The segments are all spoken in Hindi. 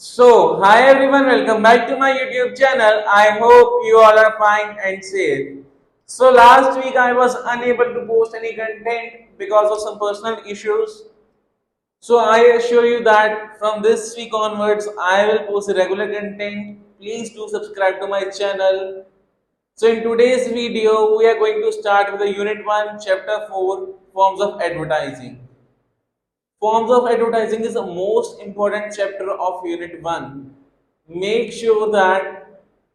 Hi everyone, welcome back to my YouTube channel. I hope you all are fine and safe. Last week I was unable to post any content because of some personal issues. I assure you that from this week onwards I will post regular content. Please do subscribe to my channel. In today's video we are going to start with the Unit 1 Chapter 4 Forms of Advertising. Forms of advertising is the most important chapter of Unit 1. Make sure that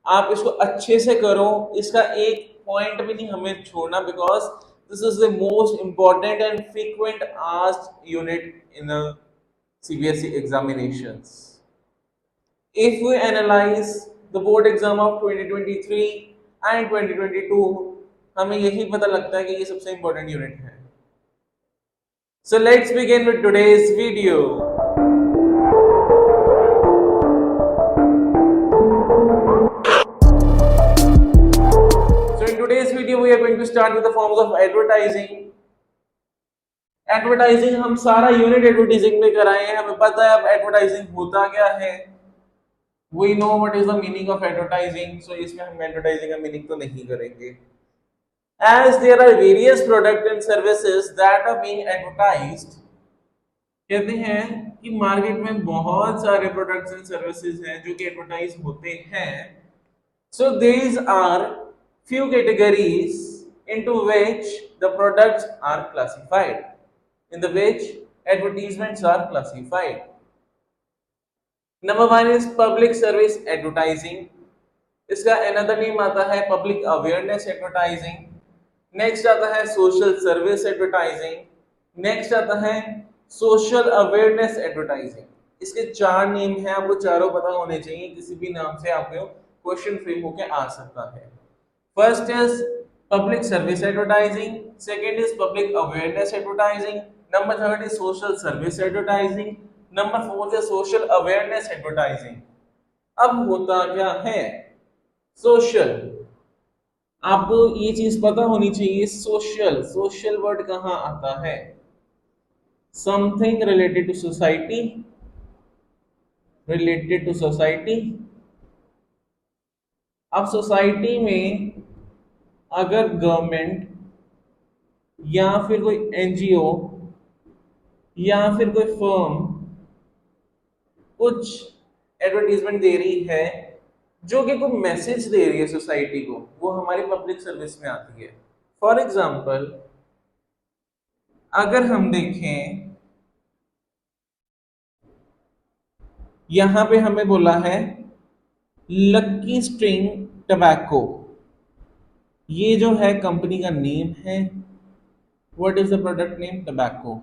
आप इसको अच्छे से करो, इसका एक पॉइंट भी नहीं हमें छोड़ना because this is the most important and frequent asked unit in the CBSE examinations. If we analyze the board exam of 2023 and 2022, हमें यही पता लगता है कि ये सबसे important unit है. Let's begin with today's video. In today's video we are going to start with the forms of advertising. Advertising हम सारा यूनिट एडवर्टाइजिंग में कराए हैं, हमें पता है अब एडवर्टाइजिंग होता क्या है. We know what is the meaning of advertising. इसमें हम एडवर्टाइजिंग का मीनिंग तो नहीं करेंगे. As there are various products and services that are being advertised, कहते हैं कि मार्केट में बहुत सारे प्रोडक्ट्स एंड सर्विसेज हैं जो कि एडवर्टाइज होते हैं. These are few categories into which the products are classified, in the which advertisements are classified. Number 1 is public service advertising. इसका another name आता है public awareness advertising. Next आता है social service advertising. Next आता है social awareness advertising. इसके 4 नेम हैं, आपको चारों पता होने चाहिए, किसी भी नाम से आपको क्वेश्चन फ्रेम होके आ सकता है. First is public service advertising, second is public awareness advertising, number third is social service advertising, number fourth is social awareness advertising. अब होता क्या है? सोशल, आपको ये चीज पता होनी चाहिए. सोशल, सोशल वर्ड कहाँ आता है? Something related to society, related to society. अब सोसाइटी में अगर गवर्नमेंट या फिर कोई एनजीओ या फिर कोई फर्म कुछ एडवर्टीजमेंट दे रही है जो कि कोई मैसेज दे रही है सोसाइटी को, वो हमारी पब्लिक सर्विस में आती है. फॉर एग्जांपल अगर हम देखें, यहां पे हमें बोला है लक्की स्ट्रिंग टबैको. ये जो है कंपनी का नेम है. What is the product name? Tobacco.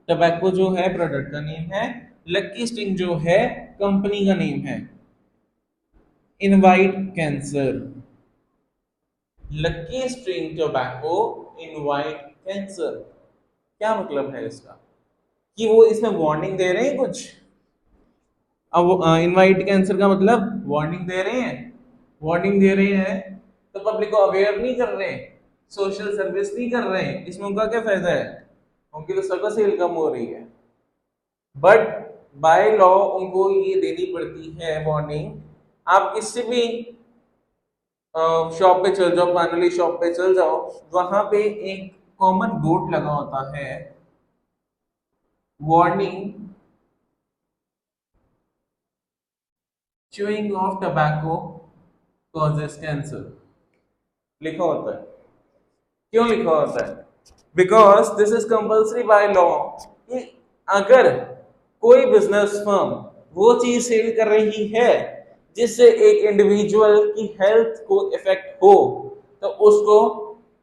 Tobacco जो है प्रोडक्ट का नेम है, लक्की स्ट्रिंग जो है कंपनी का नेम है. इनवाइट कैंसर, लक्की स्ट्रिंग टबैको इनवाइट कैंसर. क्या मतलब है इसका? कि वो इसमें वार्निंग दे रहे हैं कुछ. अब इनवाइट कैंसर का मतलब वार्निंग दे रहे हैं. वार्निंग दे रहे हैं तो पब्लिक को अवेयर नहीं कर रहे, सोशल सर्विस नहीं कर रहे हैं. इसमें उनका क्या फायदा है? उनकी तो सर्विस सेल कम हो रही है. बट बाय लॉ उनको ये देनी पड़ती है वार्निंग. आप किसी भी शॉप पे चल जाओ, फाइनली शॉप पे चल जाओ, वहां पे एक कॉमन बोर्ड लगा होता है, warning chewing of tobacco causes cancer, लिखा होता है. क्यों लिखा होता है? Because this is compulsory by law कि अगर कोई बिजनेस फर्म वो चीज सेल कर रही है जिससे एक इंडिविजुअल की हेल्थ को इफेक्ट हो, तो उसको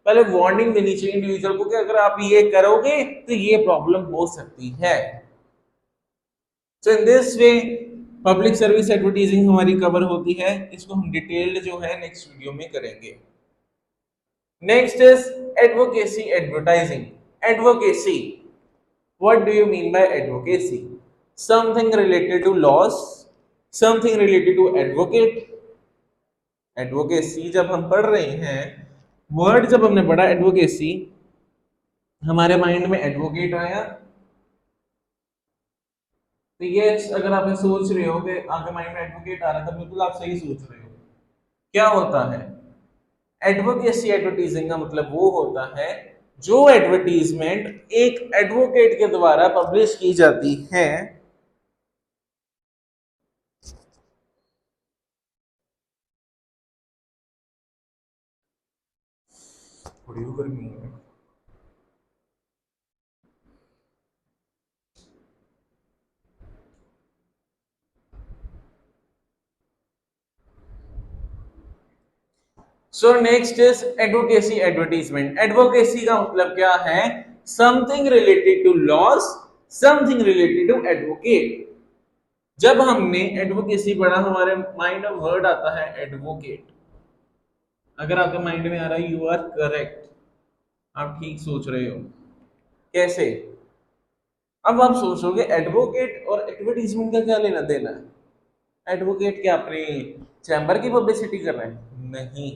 पहले वार्निंग देनी चाहिए इंडिविजुअल को कि अगर आप ये करोगे तो ये प्रॉब्लम हो सकती है. So in this way public service advertising हमारी कवर होती है. इसको हम डिटेल्ड जो है नेक्स्ट वीडियो में करेंगे. Next is advocacy advertising. Advocacy, what do you mean by advocacy? Something related to laws, something related to advocate. Advocacy जब हम पढ़ रहे हैं, वर्ड जब हमने पढ़ा एडवोकेसी, हमारे माइंड में एडवोकेट आया, तो ये अगर आप ये सोच रहे हो कि आपके माइंड में एडवोकेट आ रहा है तो बिल्कुल आप सही सोच रहे हो। क्या होता है एडवोकेसी? एडवर्टीजिंग का मतलब वो होता है जो एडवर्टीजमेंट एक एडवोकेट के द्वारा पब्लिश की जाती है। बड़ी गर्मी है। So next is advocacy advertisement. Advocacy का मतलब क्या है? Something related to laws, something related to advocate. जब हमने एडवोकेसी पढ़ा हमारे माइंड में वर्ड आता है एडवोकेट। अगर आपके माइंड में आ रहा है यू आर करेक्ट, आप ठीक सोच रहे हो। कैसे? अब आप सोचोगे एडवोकेट और एडवर्टीजमेंट का क्या लेना देना है? एडवोकेट क्या अपने चैम्बर की पब्लिसिटी कर रहे हैं? नहीं।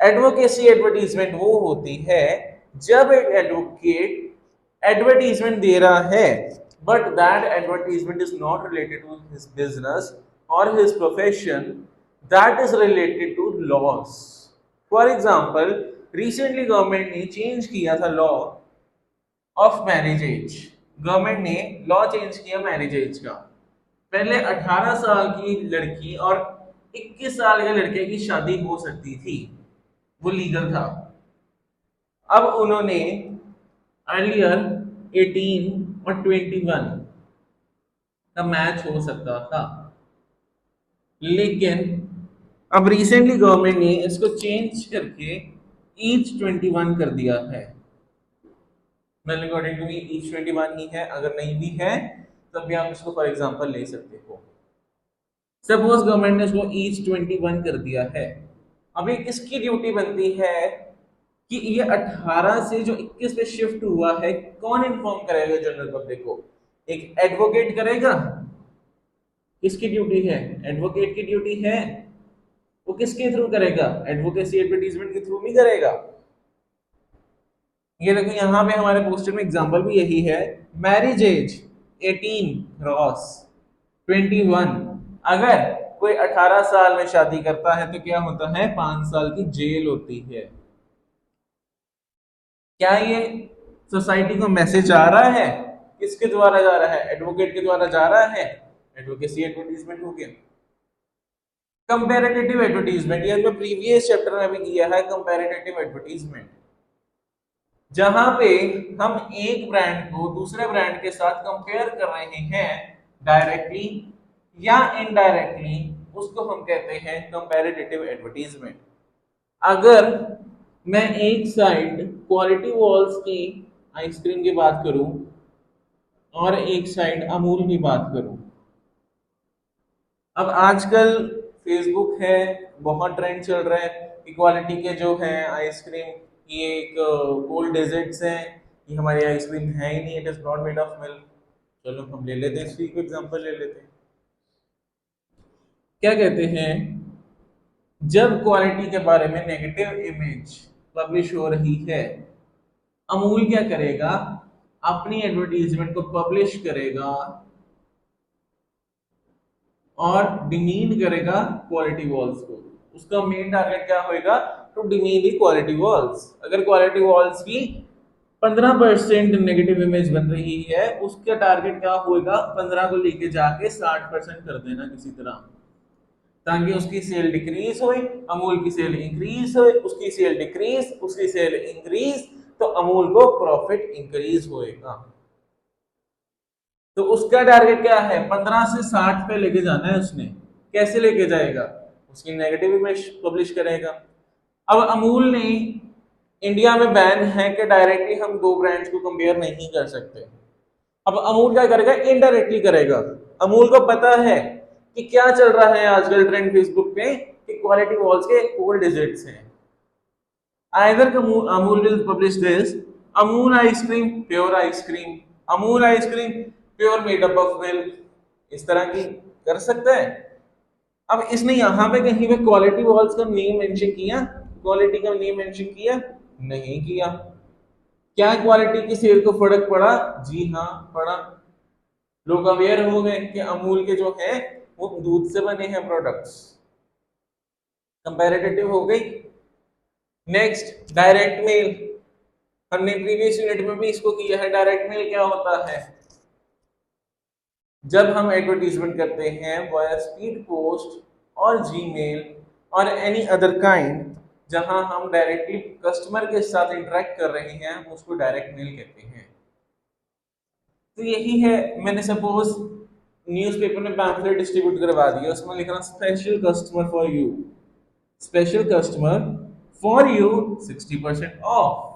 एडवोकेसी एडवर्टीजमेंट वो होती है जब एक एडवोकेट एडवर्टीजमेंट दे रहा है but that advertisement is not related to his business और his profession, that is related to laws. For example, recently government ने चेंज किया था law of marriage age. Government ने लॉ चेंज किया मैरिज एज का। पहले 18 साल की लड़की और 21 साल के लड़के की शादी हो सकती थी, वो लीगल था। अब उन्होंने अर्लियर 18 और 21 का मैच हो सकता था, लेकिन अब रिसेंटली गवर्नमेंट ने इसको चेंज करके ईच 21 कर दिया है। मतलब अकॉर्डिंग टू मी ईच 21 ही है, अगर नहीं भी है तब भी आप इसको फॉर एग्जांपल ले सकते हो। सपोज गवर्नमेंट ने इसको ईच 21 कर दिया है। अभी किसकी ड्यूटी बनती है कि ये 18 से जो 21 पे शिफ्ट हुआ है, कौन इन्फॉर्म करेगा जनरल पब्लिक को? एक एडवोकेट करेगा। किसकी ड्यूटी है? एडवोकेट की ड्यूटी है। वो किसके थ्रू करेगा? एडवोकेसी एडवर्टीजमेंट के थ्रू नहीं करेगा। ये देखो यहाँ पे हमारे पोस्टर में एग्जांपल भी यही है। Marriage age 18 cross 21। अगर कोई 18 साल में शादी करता है तो क्या होता है? 5 साल की जेल होती है। क्या ये सोसाइटी को मैसेज आ रहा है? किसके द्वारा जा रहा है? एडवोकेट के द्वारा जा रहा है। एडवोकेसी एडवर्टीजमेंट हो गया। कंपैरेटिव एडवर्टीजमेंट, ये हमने प्रीवियस चैप्टर में भी किया है। कंपैरेटिव एडवर्टीजमेंट जहां पे हम एक ब्रांड को दूसरे ब्रांड के साथ कंपेयर कर रहे हैं डायरेक्टली या इनडायरेक्टली, उसको हम कहते हैं कंपैरेटिव एडवर्टीजमेंट। अगर मैं एक साइड क्वालिटी वॉल्स की आइसक्रीम की बात करूं और एक साइड अमूल की बात करूं, अब आजकल फेसबुक है, बहुत ट्रेंड चल रहा है कि क्वालिटी के जो है आइसक्रीम, ये एक कोल्ड डेजर्ट्स हैं, ये हमारी आइसक्रीम है ही नहीं, it is not made of milk. चलो हम ले लेते हैं, इसी को एग्जांपल ले लेते हैं। क्या कहते हैं, जब क्वालिटी के बारे में नेगेटिव इमेज पब्लिश हो रही है, अमूल क्या करेगा? अपनी एडवर्टीजमेंट को पब्लिश करेगा और डिमीन करेगा क्वालिटी वॉल्स को। उसका मेन टारगेट क्या होगा? To demean the Kwality Wall's. अगर क्वालिटी वॉल्स की 15% नेगेटिव इमेज बन रही है, उसका टारगेट क्या होगा? 15 को लेके जाके 60% कर देना किसी तरह, ताकि उसकी सेल डिक्रीज हो, अमूल की सेल इंक्रीज हो, उसकी सेल डिक्रीज, उसकी सेल इंक्रीज, तो अमूल को प्रॉफिट इंक्रीज होएगा। तो उसका टारगेट क्या है? 15 से 60 पे लेके जाना है उसने। कैसे लेके जाएगा? उसकी नेगेटिव इमेज पब्लिश करेगा। अब अमूल ने इंडिया में बैन है कि डायरेक्टली हम दो ब्रांड्स को कंपेयर नहीं कर सकते। अब अमूल क्या करेगा? इनडायरेक्टली करेगा। अमूल को पता है कि क्या चल रहा है आजकल ट्रेंड फेसबुक पे कि क्वालिटी वॉल्स के कोल्ड डिजिट्स हैं। Either Amul will publish this Amul ice cream pure ice cream, Amul ice cream pure made up of milk, इस तरह की कर सकता है। अब इसने यहाँ पे कहीं पे क्वालिटी वॉल्स का नेम मेंशन किया? क्वालिटी का नेम मेंशन किया? नहीं किया। क्या क्वालिटी की सेल को फर्क पड़ा? जी हाँ पड़ा। लोग अवेयर हो गए कि अमूल के जो है वो दूध से बने हैं प्रोडक्ट्स, कंपैरेटिव हो गई। नेक्स्ट डायरेक्ट मेल, हमने प्रीवियस यूनिट में भी इसको किया है। डायरेक्ट मेल क्या होता है? जब हम एडवर्टीजमेंट करते हैं वाया स्पीड पोस्ट और जीमेल और एनी अदर काइंड, जहां हम डायरेक्टली कस्टमर के साथ इंटरेक्ट कर रहे हैं, हम उसको डायरेक्ट मेल कहते हैं। तो यही है, मैंने सपोज न्यूज़पेपर में पैम्फलेट डिस्ट्रीब्यूट करवा दिया, उसमें लिखना special customer for you, special customer for you 60% of.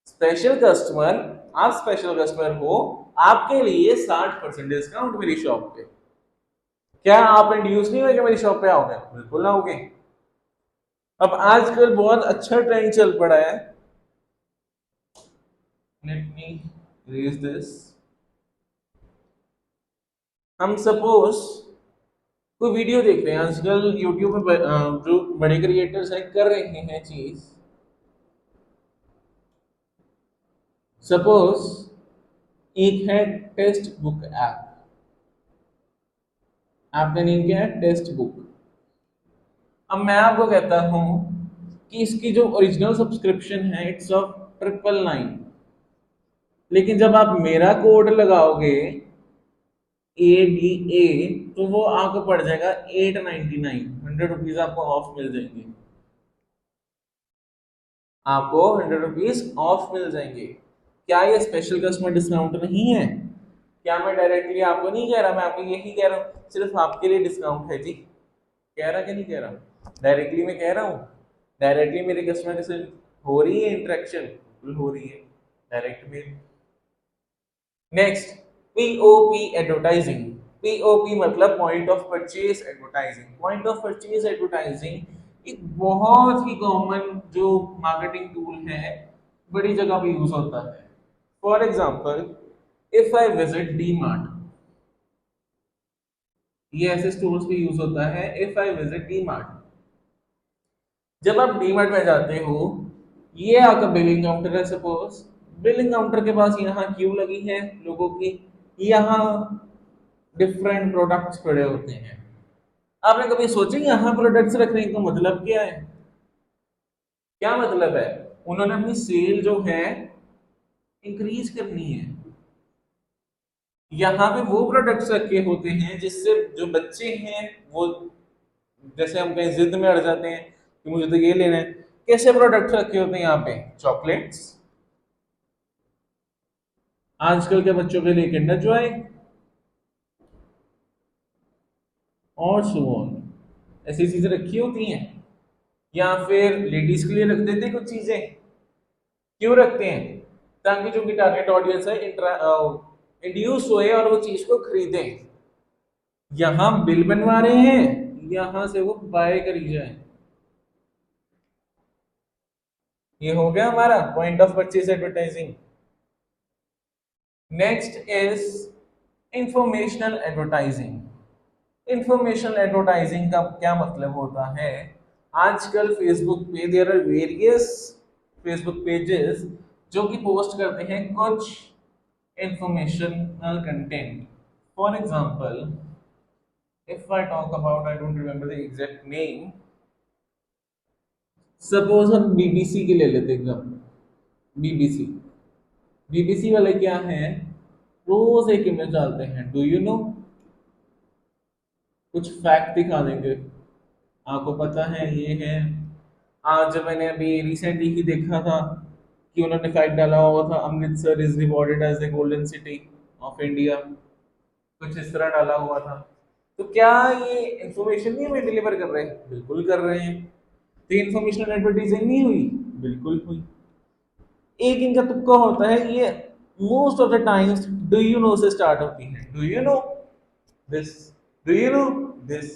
Special customer, आप स्पेशल कस्टमर हो, आपके लिए 60% डिस्काउंट मेरी शॉप पे। क्या आप इंड्यूस नहीं होंगे मेरी शॉप पे आओगे? बिल्कुल आओगे। अब आजकल बहुत अच्छा ट्रेंड चल पड़ा है, लेट मी रेज दिस। हम सपोज कोई वीडियो देख रहे हैं, आजकल यूट्यूब पे जो बड़े क्रिएटर्स हैं कर रहे हैं चीज। सपोज एक है टेक्स्ट बुक ऐप, ऐप का नेम क्या है? Text book. अब मैं आपको कहता हूं कि इसकी जो ओरिजिनल सब्सक्रिप्शन है इट्स ऑफ 999, लेकिन जब आप मेरा कोड लगाओगे ADA तो वो आपको पड़ जाएगा 899, 100 रुपीज आपको ऑफ मिल जाएंगे, आपको 100 रुपीज ऑफ मिल जाएंगे। क्या ये स्पेशल कस्टमर डिस्काउंट नहीं है? क्या मैं डायरेक्टली आपको नहीं कह रहा, मैं आपको यही कह रहा हूँ सिर्फ आपके लिए डिस्काउंट है जी। कह रहा कि नहीं कह रहा? डायरेक्टली मैं कह रहा हूँ, डायरेक्टली मेरे कस्टमर से हो रही है इंटरेक्शन, बिल्कुल हो रही है, direct mail. Next POP advertising. POP मतलब point of purchase advertising. Point of purchase advertising एक बहुत ही कॉमन जो मार्केटिंग टूल है, बड़ी जगह पे यूज होता है। For example if I visit D Mart, ये ऐसे स्टोर्स पे यूज होता है। If I visit D Mart, जब आप डी मार्ट में जाते हो, ये आपका बिलिंग काउंटर है। सपोज बिलिंग काउंटर के पास यहाँ क्यू लगी है लोगों की, यहाँ डिफरेंट प्रोडक्ट्स पड़े होते हैं। आपने कभी सोचा यहाँ प्रोडक्ट्स रखने का मतलब क्या है? क्या मतलब है? उन्होंने अपनी सेल जो है इंक्रीज करनी है। यहाँ पे वो प्रोडक्ट्स रखे होते हैं जिससे जो बच्चे हैं वो, जैसे हम कहीं जिद में अड़ जाते हैं कि मुझे तो ये लेना है, कैसे प्रोडक्ट्स रखे होते हैं यहाँ पे? चॉकलेट्स, आजकल के बच्चों के लिए किंडर जॉय और सो ऑन, ऐसी चीजें रखी होती हैं। या फिर लेडीज के लिए रख देते हैं कुछ चीजें। क्यों रखते हैं? ताकि जो की टारगेट ऑडियंस है इंड्यूस होए और वो चीज को खरीदे। यहां बिल बनवा रहे हैं, यहां से वो बाय करी जाए। ये हो गया हमारा point of purchase advertising. Next is informational advertising. Informational advertising का क्या मतलब होता है? आजकल फेसबुक पे there are various Facebook pages जो कि पोस्ट करते हैं कुछ informational content. For example if I talk about, I don't remember the exact name, suppose हम BBC की ले लेते हैं एकदम। BBC BBC वाले क्या हैं, रोज एक इमेज डालते हैं, डू यू नो, कुछ फैक्ट दिखा देंगे, आपको पता है ये है। आज मैंने अभी रिसेंटली ही देखा था कि उन्होंने फैक्ट डाला हुआ था, Amritsar is rewarded as a golden city of India, कुछ इस तरह डाला हुआ था। तो क्या ये इंफॉर्मेशन नहीं हमें डिलीवर कर रहे हैं? बिल्कुल कर रहे हैं। तो इंफॉर्मेशनल एडवर्टाइजिंग नहीं हुई? बिल्कुल हुई। एक इनका तुक्का होता है, ये most of the times do you know से स्टार्ट होती है। Do you know this, do you know this.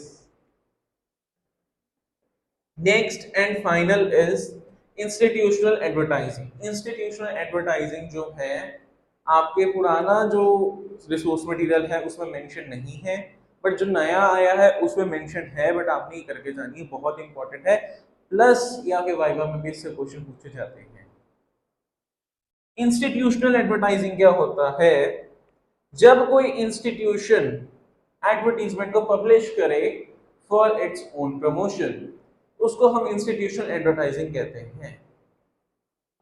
Next and final is institutional advertising. Institutional advertising जो है, आपके पुराना जो रिसोर्स मटेरियल है उसमें मेंशन नहीं है, बट जो नया आया है उसमें मेंशन है, बट आपने ये करके जानी है, बहुत इंपॉर्टेंट है। प्लस या फिर वाइवा में भी इससे क्वेश्चन पूछे जाते हैं। इंस्टीट्यूशनल एडवर्टाइजिंग क्या होता है? जब कोई इंस्टीट्यूशन एडवर्टीजमेंट को पब्लिश करे फॉर इट्स ओन प्रमोशन, उसको हम इंस्टीट्यूशनल एडवर्टाइजिंग कहते हैं।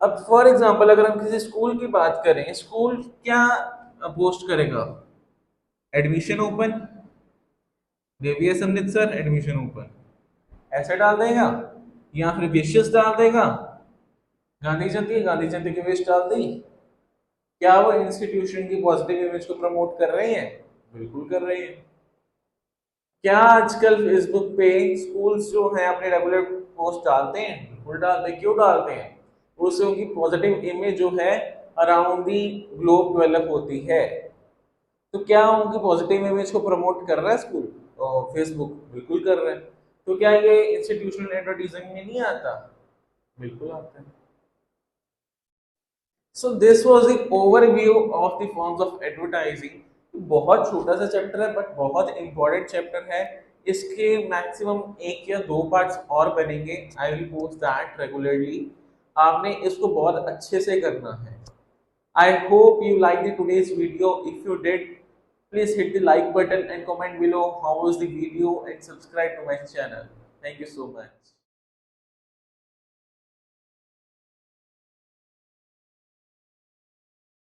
अब फॉर एग्जांपल अगर हम किसी स्कूल की बात करें, स्कूल क्या पोस्ट करेगा? Admission open, JVS Amritsar admission open, ऐसे डाल देगा, या फिर विशेष डाल देगा, गांधी जयंती की विश डाल दी। क्या वो इंस्टीट्यूशन की पॉजिटिव इमेज को प्रमोट कर रहे हैं? बिल्कुल कर रहे हैं। क्या आजकल फेसबुक पे स्कूल्स जो हैं अपने रेगुलर पोस्ट डालते हैं? बिल्कुल डालते हैं। क्यों डालते हैं? उससे उनकी पॉजिटिव इमेज जो है अराउंड दी ग्लोब डेवलप होती है। तो क्या उनकी पॉजिटिव इमेज को प्रमोट कर रहा है स्कूल और फेसबुक? बिल्कुल कर रहा है। तो क्या ये इंस्टीट्यूशनल एडवर्टाइजिंग में नहीं आता? बिल्कुल आता है। So this was the overview of the forms of advertising. बहुत छोटा सा चैप्टर है बट बहुत इंपॉर्टेंट चैप्टर है। इसके मैक्सिमम एक या दो पार्ट्स और बनेंगे। I will post that regularly. आपने इसको बहुत अच्छे से करना है। I hope you liked the today's video. If you did, please hit the like button and comment below how was the video and subscribe to my channel. Thank you so much.